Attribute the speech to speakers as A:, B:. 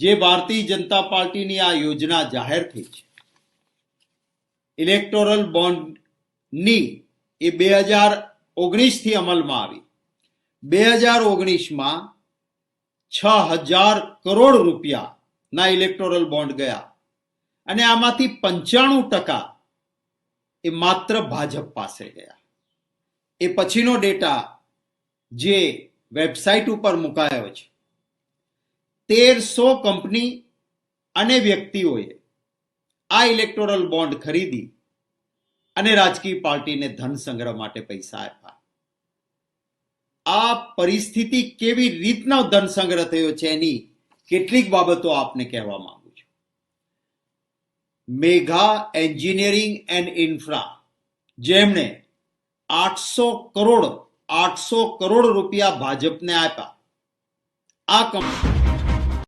A: જે ભારતીય જનતા પાર્ટીની આ યોજના જાહેર થઈ છે ઇલેક્ટોરલ બોન્ડની, એ 2019થી અમલમાં આવી. 2019માં 6,000 કરોડ રૂપિયાના ઇલેક્ટોરલ બોન્ડ ગયા અને આમાંથી 95% એ માત્ર ભાજપ પાસે ગયા. એ પછીનો ડેટા જે વેબસાઇટ ઉપર મુકાયો છે, 1300 કંપની અને વ્યક્તિઓએ આ ઇલેક્ટોરલ બોન્ડ ખરીદી અને રાજકીય પાર્ટીને ધન સંગ્રહ માટે પૈસા આપ્યા. આ પરિસ્થિતિ કેવી રીતનો ધન સંગ્રહ થયો છે એની કેટલીક બાબતો આપને કહેવા માંગુ છું. મેઘા એન્જિનિયરિંગ એન્ડ ઇન્ફ્રા, જેમણે 800 કરોડ રૂપિયા ભાજપને આપ્યા, આ કંપની